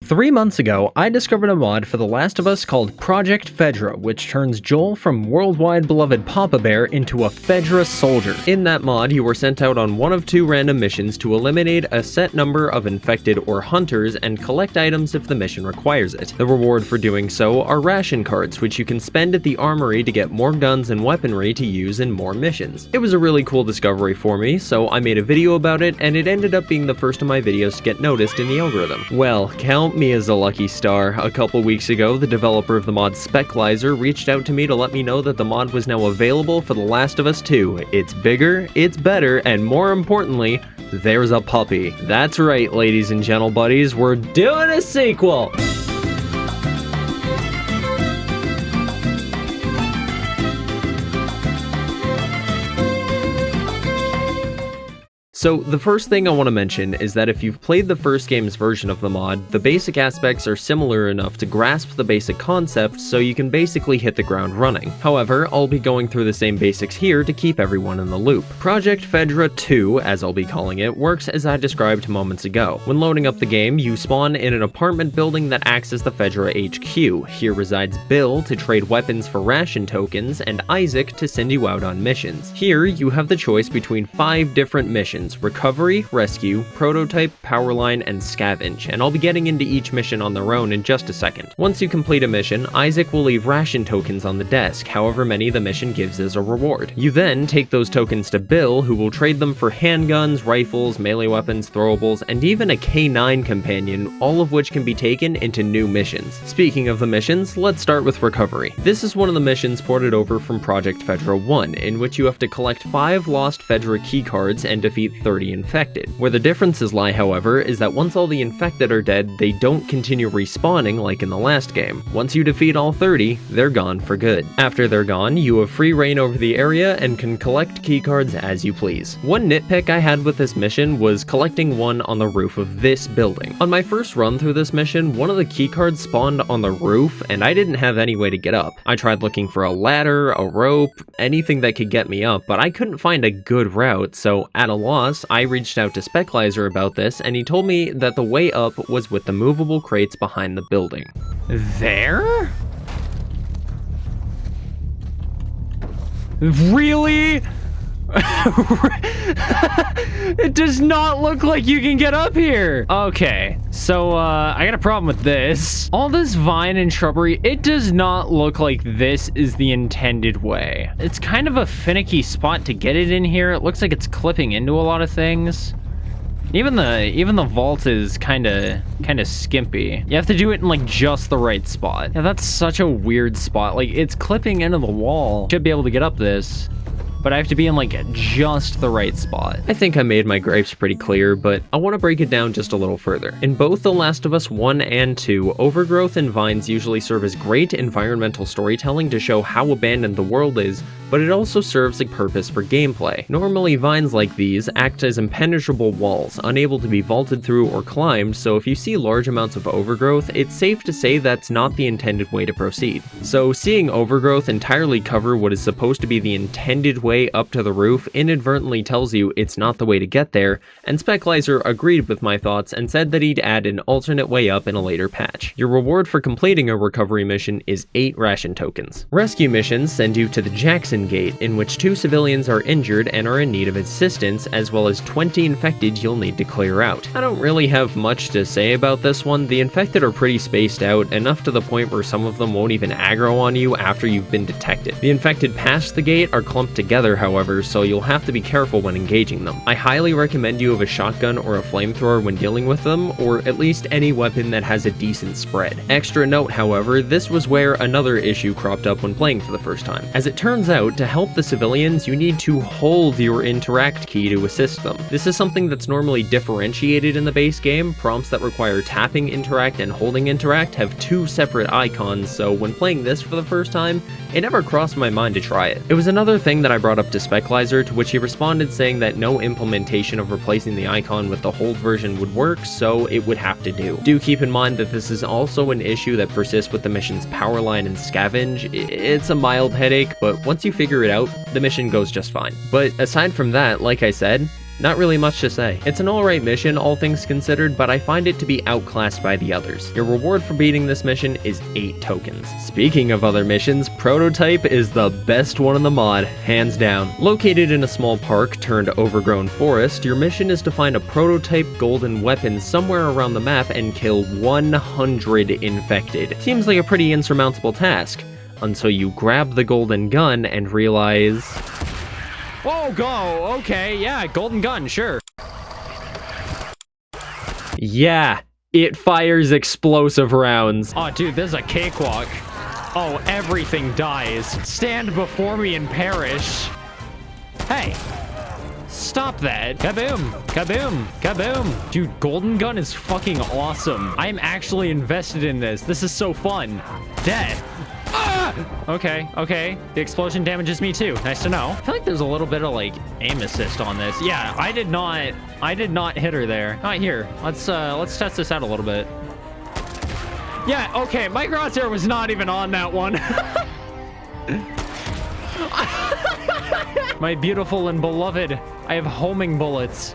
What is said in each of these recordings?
3 months ago, I discovered a mod for The Last of Us called Project FEDRA, which turns Joel from worldwide beloved Papa Bear into a FEDRA Soldier. In that mod, you were sent out on one of 2 random missions to eliminate a set number of infected or hunters and collect items if the mission requires it. The reward for doing so are Ration Cards, which you can spend at the armory to get more guns and weaponry to use in more missions. It was a really cool discovery for me, so I made a video about it, and it ended up being the first of my videos to get noticed in the algorithm. Well, count me as a lucky star. A couple weeks ago, the developer of the mod Speclizer reached out to me to let me know that the mod was now available for The Last of Us 2. It's bigger, it's better, and more importantly, there's a puppy. That's right, ladies and gentle buddies, we're doing a sequel! So the first thing I want to mention is that if you've played the first game's version of the mod, the basic aspects are similar enough to grasp the basic concept, so you can basically hit the ground running. However, I'll be going through the same basics here to keep everyone in the loop. Project FEDRA 2, as I'll be calling it, works as I described moments ago. When loading up the game, you spawn in an apartment building that acts as the FEDRA HQ. Here resides Bill to trade weapons for ration tokens, and Isaac to send you out on missions. Here, you have the choice between 5 different missions: Recovery, Rescue, Prototype, Powerline, and Scavenge, and I'll be getting into each mission on their own in just a second. Once you complete a mission, Isaac will leave ration tokens on the desk, however many the mission gives as a reward. You then take those tokens to Bill, who will trade them for handguns, rifles, melee weapons, throwables, and even a K9 companion, all of which can be taken into new missions. Speaking of the missions, let's start with Recovery. This is one of the missions ported over from Project FEDRA 1, in which you have to collect 5 lost FEDRA keycards and defeat 30 infected. Where the differences lie, however, is that once all the infected are dead, they don't continue respawning like in the last game. Once you defeat all 30, they're gone for good. After they're gone, you have free reign over the area and can collect keycards as you please. One nitpick I had with this mission was collecting one on the roof of this building. On my first run through this mission, one of the keycards spawned on the roof, and I didn't have any way to get up. I tried looking for a ladder, a rope, anything that could get me up, but I couldn't find a good route, so at a loss, I reached out to Speclizer about this, and he told me that the way up was with the movable crates behind the building. There? Really? It does not look like you can get up here. Okay, so I got a problem with this. All this vine and shrubbery, it does not look like this is the intended way. It's kind of a finicky spot to get it in here. It looks like it's clipping into a lot of things. Even the vault is kind of skimpy. You have to do it in like just the right spot. Yeah, that's such a weird spot. Like, it's clipping into the wall. Should be able to get up this, but I have to be in like just the right spot. I think I made my gripes pretty clear, but I want to break it down just a little further. In both The Last of Us 1 and 2, overgrowth and vines usually serve as great environmental storytelling to show how abandoned the world is, but it also serves a purpose for gameplay. Normally, vines like these act as impenetrable walls, unable to be vaulted through or climbed, so if you see large amounts of overgrowth, it's safe to say that's not the intended way to proceed. So seeing overgrowth entirely cover what is supposed to be the intended way up to the roof inadvertently tells you it's not the way to get there, and Speclizer agreed with my thoughts and said that he'd add an alternate way up in a later patch. Your reward for completing a recovery mission is 8 ration tokens. Rescue missions send you to the Jackson Gate, in which 2 civilians are injured and are in need of assistance, as well as 20 infected you'll need to clear out. I don't really have much to say about this one. The infected are pretty spaced out, enough to the point where some of them won't even aggro on you after you've been detected. The infected past the gate are clumped together, however, so you'll have to be careful when engaging them. I highly recommend you have a shotgun or a flamethrower when dealing with them, or at least any weapon that has a decent spread. Extra note, however, this was where another issue cropped up when playing for the first time. As it turns out, to help the civilians, you need to hold your interact key to assist them. This is something that's normally differentiated in the base game. Prompts that require tapping interact and holding interact have 2 separate icons, so when playing this for the first time, it never crossed my mind to try it. It was another thing that I brought up to Speclizer, to which he responded saying that no implementation of replacing the icon with the hold version would work, so it would have to do. Do keep in mind that this is also an issue that persists with the missions Powerline and Scavenge. It's a mild headache, but once you figure it out, the mission goes just fine. But aside from that, like I said, Not really much to say. It's an alright mission, all things considered, but I find it to be outclassed by the others. Your reward for beating this mission is 8 tokens. Speaking of other missions, Prototype is the best one in the mod, hands down. Located in a small park turned overgrown forest, your mission is to find a prototype golden weapon somewhere around the map and kill 100 infected. Seems like a pretty insurmountable task, until you grab the golden gun and realize... Oh, go! Okay, yeah, golden gun, sure. Yeah, it fires explosive rounds. Oh, dude, this is a cakewalk. Oh, everything dies. Stand before me and perish. Hey, stop that. Kaboom, kaboom, kaboom. Dude, golden gun is fucking awesome. I'm actually invested in this. This is so fun. Dead. Ah! Okay, okay. The explosion damages me too. Nice to know. I feel like there's a little bit of like aim assist on this. Yeah, I did not hit her there. All right, here. Let's test this out a little bit. Yeah, okay. My crosshair was not even on that one. My beautiful and beloved. I have homing bullets.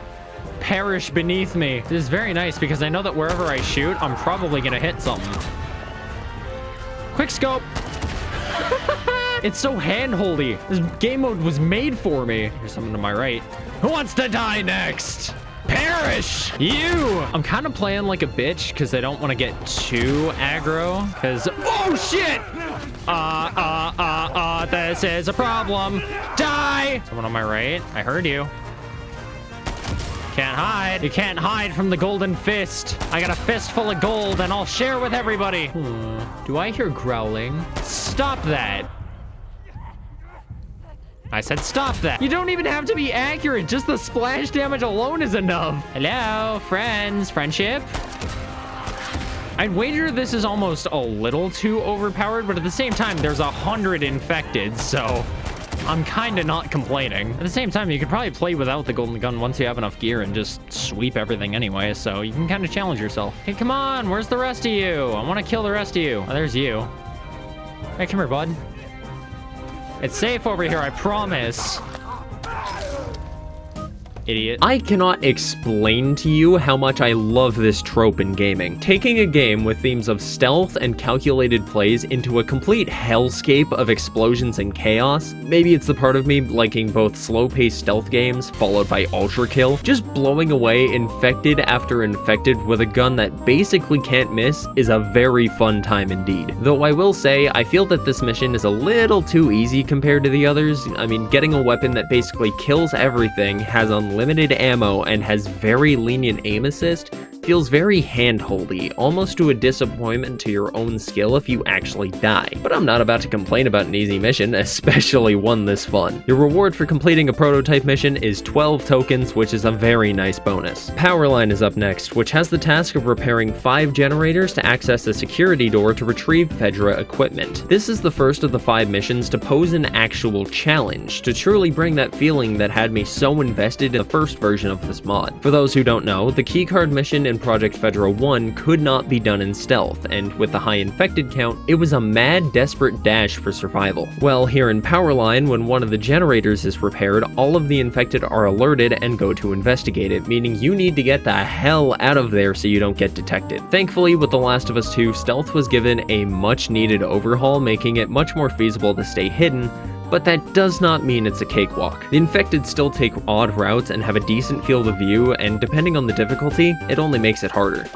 Perish beneath me. This is very nice because I know that wherever I shoot, I'm probably gonna hit something. Quick scope. It's so handholdy. This game mode was made for me. Here's someone to my right. Who wants to die next? Perish! You! I'm kind of playing like a bitch because I don't want to get too aggro. Because, oh shit! This is a problem. Die! Someone on my right. I heard you. Can't hide. You can't hide from the golden fist. I got a fist full of gold and I'll share with everybody. Do I hear growling? Stop that. I said stop that. You don't even have to be accurate. Just the splash damage alone is enough. Hello, friends. Friendship? I'd wager this is almost a little too overpowered, but at the same time, there's 100 infected, so I'm kind of not complaining. At the same time, you could probably play without the golden gun once you have enough gear and just sweep everything anyway, so you can kind of challenge yourself. Hey, come on, where's the rest of you? I want to kill the rest of you. Oh, there's you. Hey, come here, bud. It's safe over here, I promise. Idiot. I cannot explain to you how much I love this trope in gaming. Taking a game with themes of stealth and calculated plays into a complete hellscape of explosions and chaos. Maybe it's the part of me liking both slow-paced stealth games followed by ultra kill. Just blowing away infected after infected with a gun that basically can't miss is a very fun time indeed. Though I will say, I feel that this mission is a little too easy compared to the others. I mean, getting a weapon that basically kills everything, has unlimited ammo, and has very lenient aim assist feels very handholdy, almost to a disappointment to your own skill if you actually die. But I'm not about to complain about an easy mission, especially one this fun. Your reward for completing a prototype mission is 12 tokens, which is a very nice bonus. Powerline is up next, which has the task of repairing 5 generators to access a security door to retrieve FEDRA equipment. This is the first of the 5 missions to pose an actual challenge, to truly bring that feeling that had me so invested in the first version of this mod. For those who don't know, the keycard mission in Project FEDRA 1 could not be done in stealth, and with the high infected count, it was a mad, desperate dash for survival. Well, here in Powerline, when one of the generators is repaired, all of the infected are alerted and go to investigate it, meaning you need to get the hell out of there so you don't get detected. Thankfully, with The Last of Us 2, stealth was given a much-needed overhaul, making it much more feasible to stay hidden, but that does not mean it's a cakewalk. The infected still take odd routes and have a decent field of view, and depending on the difficulty, it only makes it harder.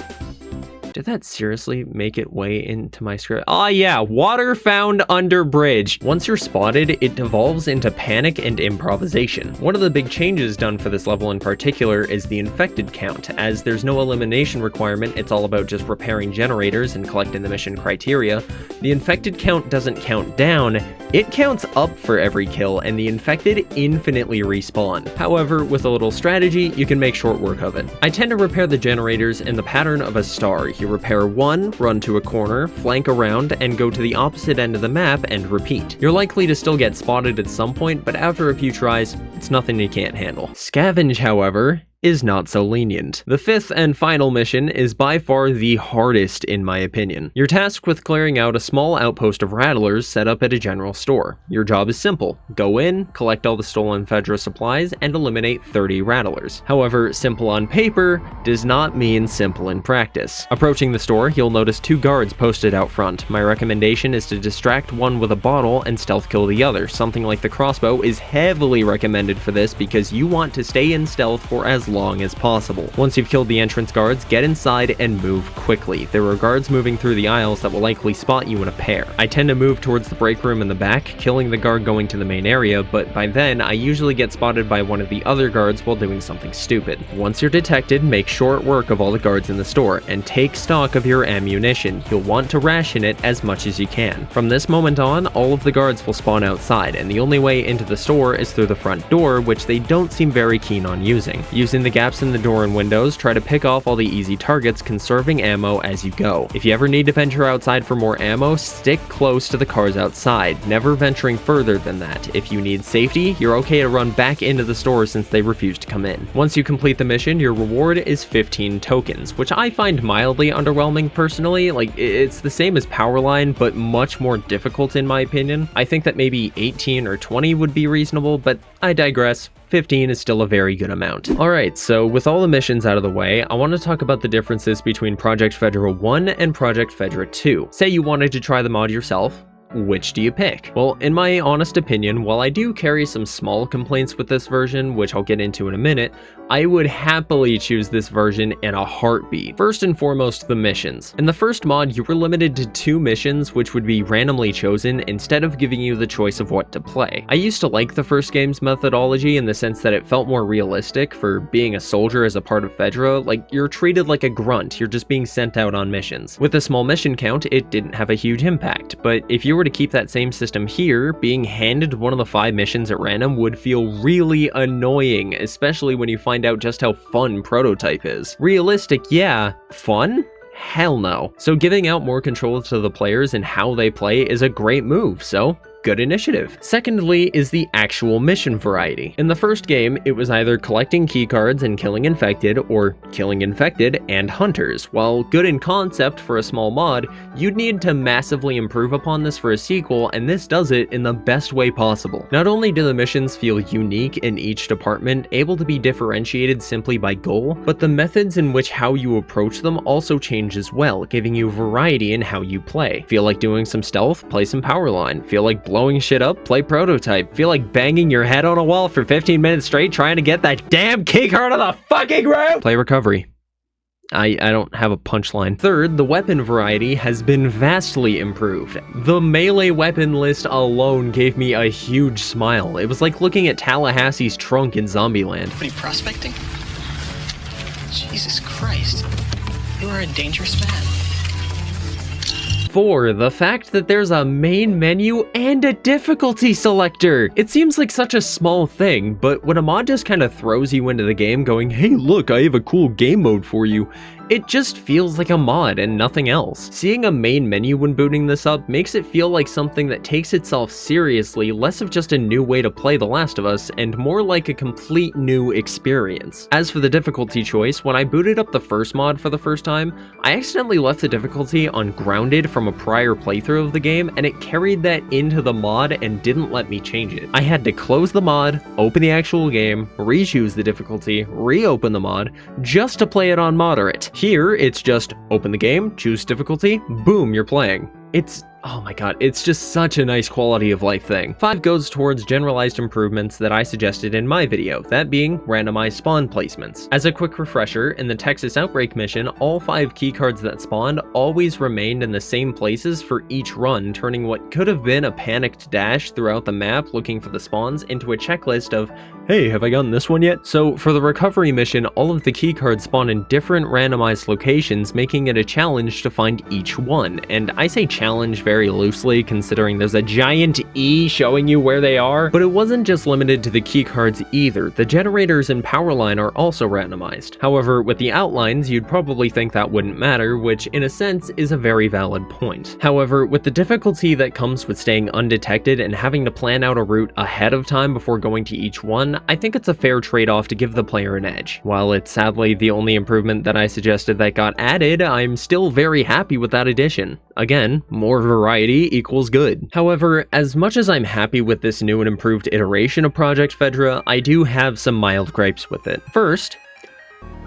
Did that seriously make it way into my script? Ah, yeah, water found under bridge. Once you're spotted, it devolves into panic and improvisation. One of the big changes done for this level in particular is the infected count. As there's no elimination requirement, it's all about just repairing generators and collecting the mission criteria. The infected count doesn't count down, it counts up for every kill, and the infected infinitely respawn. However, with a little strategy, you can make short work of it. I tend to repair the generators in the pattern of a star. You repair one, run to a corner, flank around, and go to the opposite end of the map and repeat. You're likely to still get spotted at some point, but after a few tries, it's nothing you can't handle. Scavenge, however, is not so lenient. The fifth and final mission is by far the hardest in my opinion. You're tasked with clearing out a small outpost of rattlers set up at a general store. Your job is simple. Go in, collect all the stolen FEDRA supplies, and eliminate 30 rattlers. However, simple on paper does not mean simple in practice. Approaching the store, you'll notice 2 guards posted out front. My recommendation is to distract one with a bottle and stealth kill the other. Something like the crossbow is heavily recommended for this because you want to stay in stealth for as long as possible. Once you've killed the entrance guards, get inside and move quickly. There are guards moving through the aisles that will likely spot you in a pair. I tend to move towards the break room in the back, killing the guard going to the main area, but by then I usually get spotted by one of the other guards while doing something stupid. Once you're detected, make short work of all the guards in the store and take stock of your ammunition. You'll want to ration it as much as you can. From this moment on, all of the guards will spawn outside, and the only way into the store is through the front door, which they don't seem very keen on using. Using the gaps in the door and windows, try to pick off all the easy targets, conserving ammo as you go. If you ever need to venture outside for more ammo, stick close to the cars outside, never venturing further than that. If you need safety, you're okay to run back into the store since they refuse to come in. Once you complete the mission, your reward is 15 tokens, which I find mildly underwhelming personally. Like, it's the same as Powerline, but much more difficult in my opinion. I think that maybe 18 or 20 would be reasonable, but I digress. 15 is still a very good amount. Alright, so with all the missions out of the way, I want to talk about the differences between Project FEDRA 1 and Project FEDRA 2. Say you wanted to try the mod yourself. Which do you pick? Well, in my honest opinion, while I do carry some small complaints with this version, which I'll get into in a minute, I would happily choose this version in a heartbeat. First and foremost, the missions. In the first mod, you were limited to 2 missions, which would be randomly chosen instead of giving you the choice of what to play. I used to like the first game's methodology in the sense that it felt more realistic. For being a soldier as a part of FEDRA, like, you're treated like a grunt, you're just being sent out on missions. With a small mission count, it didn't have a huge impact, but if you were to keep that same system here, being handed one of the 5 missions at random would feel really annoying, especially when you find out just how fun Prototype is. Realistic, yeah. Fun? Hell no. So giving out more control to the players and how they play is a great move, so good initiative. Secondly is the actual mission variety. In the first game, it was either collecting keycards and killing infected, or killing infected and hunters. While good in concept for a small mod, you'd need to massively improve upon this for a sequel, and this does it in the best way possible. Not only do the missions feel unique in each department, able to be differentiated simply by goal, but the methods in which how you approach them also change as well, giving you variety in how you play. Feel like doing some stealth? Play some Powerline. Feel like blowing shit up? Play Prototype. Feel like banging your head on a wall for 15 minutes straight trying to get that damn keycard on the fucking roof? Play Recovery. I don't have a punchline. Third, the weapon variety has been vastly improved. The melee weapon list alone gave me a huge smile. It was like looking at Tallahassee's trunk in Zombieland. What are you, prospecting? Jesus Christ. You are a dangerous man. 4. The fact that there's a main menu and a difficulty selector. It seems like such a small thing, but when a mod just kind of throws you into the game going, hey look, I have a cool game mode for you, it just feels like a mod and nothing else. Seeing a main menu when booting this up makes it feel like something that takes itself seriously, less of just a new way to play The Last of Us, and more like a complete new experience. As for the difficulty choice, when I booted up the first mod for the first time, I accidentally left the difficulty on Grounded from a prior playthrough of the game, and it carried that into the mod and didn't let me change it. I had to close the mod, open the actual game, re-choose the difficulty, reopen the mod, just to play it on moderate. Here, it's just open the game, choose difficulty, boom, you're playing. Oh my god, it's just such a nice quality of life thing. 5 goes towards generalized improvements that I suggested in my video, that being randomized spawn placements. As a quick refresher, in the Texas Outbreak mission, all 5 keycards that spawned always remained in the same places for each run, turning what could have been a panicked dash throughout the map looking for the spawns into a checklist of, hey, have I gotten this one yet? So for the recovery mission, all of the keycards spawn in different randomized locations, making it a challenge to find each one. And I say challenge very loosely, considering there's a giant E showing you where they are. But it wasn't just limited to the keycards either. The generators in Powerline are also randomized. However, with the outlines, you'd probably think that wouldn't matter, which in a sense is a very valid point. However, with the difficulty that comes with staying undetected and having to plan out a route ahead of time before going to each one, then I think it's a fair trade-off to give the player an edge. While it's sadly the only improvement that I suggested that got added, I'm still very happy with that addition. Again, more variety equals good. However, as much as I'm happy with this new and improved iteration of Project FEDRA, I do have some mild gripes with it. First,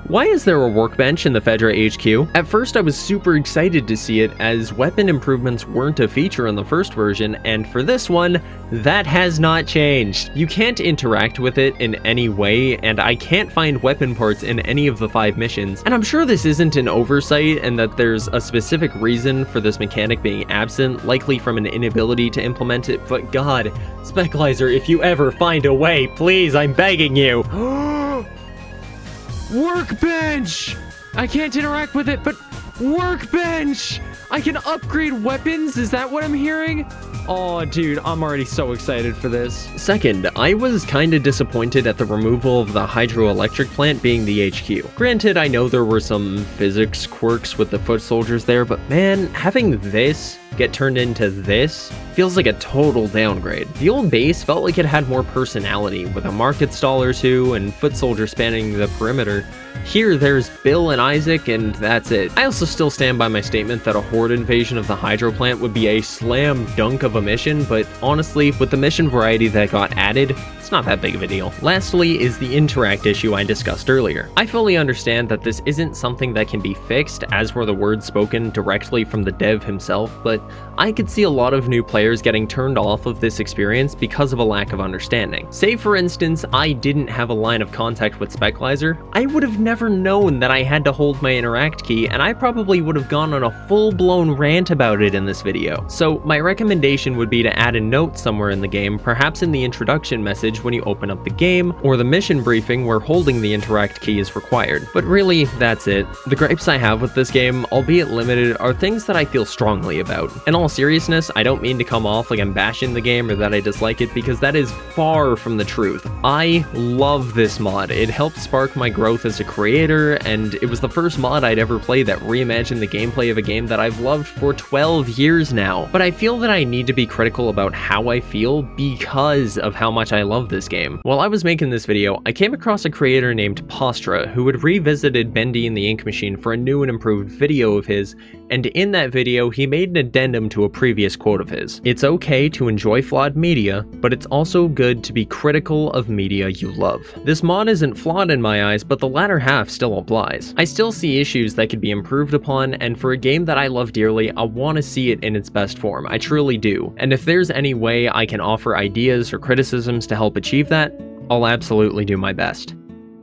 why is there a workbench in the FEDRA HQ? At first I was super excited to see it, as weapon improvements weren't a feature in the first version, and for this one, that has not changed. You can't interact with it in any way, and I can't find weapon parts in any of the 5 missions, and I'm sure this isn't an oversight and that there's a specific reason for this mechanic being absent, likely from an inability to implement it, but god, Speclizer, if you ever find a way, please, I'm begging you. Workbench! I can't interact with it, but workbench! I can upgrade weapons? Is that what I'm hearing? Oh, dude, I'm already so excited for this. Second, I was kinda disappointed at the removal of the hydroelectric plant being the HQ. Granted, I know there were some physics quirks with the foot soldiers there, but man, having this get turned into this feels like a total downgrade. The old base felt like it had more personality, with a market stall or two and foot soldier spanning the perimeter. Here, there's Bill and Isaac, and that's it. I also still stand by my statement that a horde invasion of the hydro plant would be a slam dunk of a mission, but honestly, with the mission variety that got added, it's not that big of a deal. Lastly is the interact issue I discussed earlier. I fully understand that this isn't something that can be fixed, as were the words spoken directly from the dev himself, but I could see a lot of new players getting turned off of this experience because of a lack of understanding. Say for instance, I didn't have a line of contact with Speclizer, I would have never known that I had to hold my interact key, and I probably would have gone on a full-blown rant about it in this video. So my recommendation would be to add a note somewhere in the game, perhaps in the introduction message when you open up the game, or the mission briefing where holding the interact key is required. But really, that's it. The gripes I have with this game, albeit limited, are things that I feel strongly about. In all seriousness, I don't mean to come off like I'm bashing the game or that I dislike it, because that is far from the truth. I love this mod. It helped spark my growth as a creator, and it was the first mod I'd ever played that reimagined the gameplay of a game that I've loved for 12 years now. But I feel that I need to be critical about how I feel because of how much I love this game. While I was making this video, I came across a creator named Postra who had revisited Bendy and the Ink Machine for a new and improved video of his, and in that video he made an addendum to a previous quote of his. It's okay to enjoy flawed media, but it's also good to be critical of media you love. This mod isn't flawed in my eyes, but the latter half still applies. I still see issues that could be improved upon, and for a game that I love dearly, I want to see it in its best form. I truly do. And if there's any way I can offer ideas or criticisms to help achieve that, I'll absolutely do my best.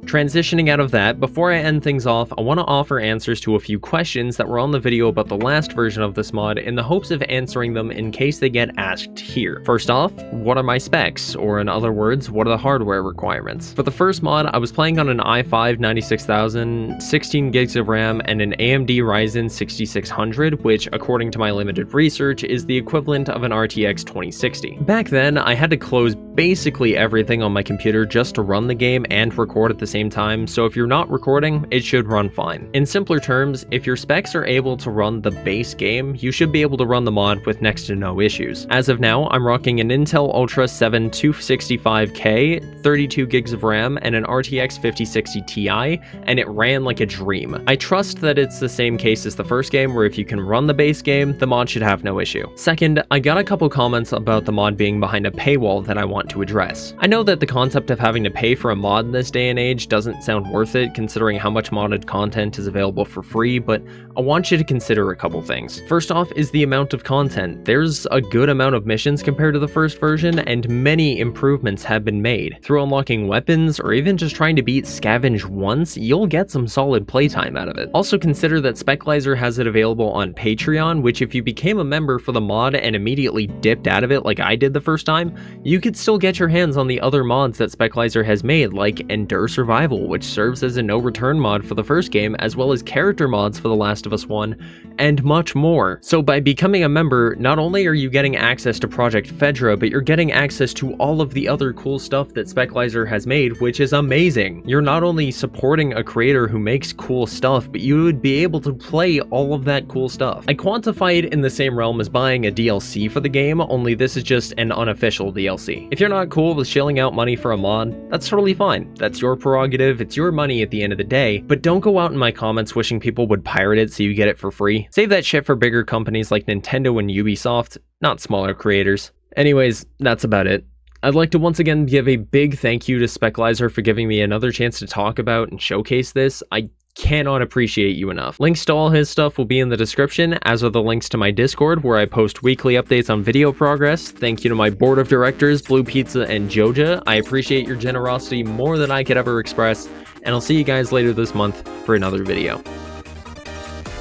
Transitioning out of that, before I end things off, I want to offer answers to a few questions that were on the video about the last version of this mod in the hopes of answering them in case they get asked here. First off, what are my specs? Or in other words, what are the hardware requirements? For the first mod, I was playing on an i5 96000, 16 gigs of RAM, and an AMD Ryzen 6600, which according to my limited research is the equivalent of an RTX 2060. Back then, I had to close basically everything on my computer just to run the game and record at the same time, so if you're not recording, it should run fine. In simpler terms, if your specs are able to run the base game, you should be able to run the mod with next to no issues. As of now, I'm rocking an Intel Ultra 7 265K, 32 gigs of RAM, and an RTX 5060 Ti, and it ran like a dream. I trust that it's the same case as the first game, where if you can run the base game, the mod should have no issue. Second, I got a couple comments about the mod being behind a paywall that I want to address. I know that the concept of having to pay for a mod in this day and age doesn't sound worth it considering how much modded content is available for free, but I want you to consider a couple things. First off is the amount of content. There's a good amount of missions compared to the first version, and many improvements have been made. Through unlocking weapons, or even just trying to beat Scavenge once, you'll get some solid playtime out of it. Also consider that Speclizer has it available on Patreon, which if you became a member for the mod and immediately dipped out of it like I did the first time, you could still get your hands on the other mods that Speclizer has made, like Endure Survival Arrival, which serves as a no-return mod for the first game, as well as character mods for The Last of Us 1, and much more. So by becoming a member, not only are you getting access to Project FEDRA, but you're getting access to all of the other cool stuff that Speclizer has made, which is amazing. You're not only supporting a creator who makes cool stuff, but you would be able to play all of that cool stuff. I quantify it in the same realm as buying a DLC for the game, only this is just an unofficial DLC. If you're not cool with shelling out money for a mod, that's totally fine. That's your prerogative, it's your money at the end of the day, but don't go out in my comments wishing people would pirate it so you get it for free. Save that shit for bigger companies like Nintendo and Ubisoft, not smaller creators. Anyways, that's about it. I'd like to once again give a big thank you to Speclizer for giving me another chance to talk about and showcase this. I cannot appreciate you enough. Links to all his stuff will be in the description, as are the links to my Discord, where I post weekly updates on video progress. Thank you to my board of directors, Blue Pizza and Joja. I appreciate your generosity more than I could ever express, and I'll see you guys later this month for another video.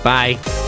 Bye!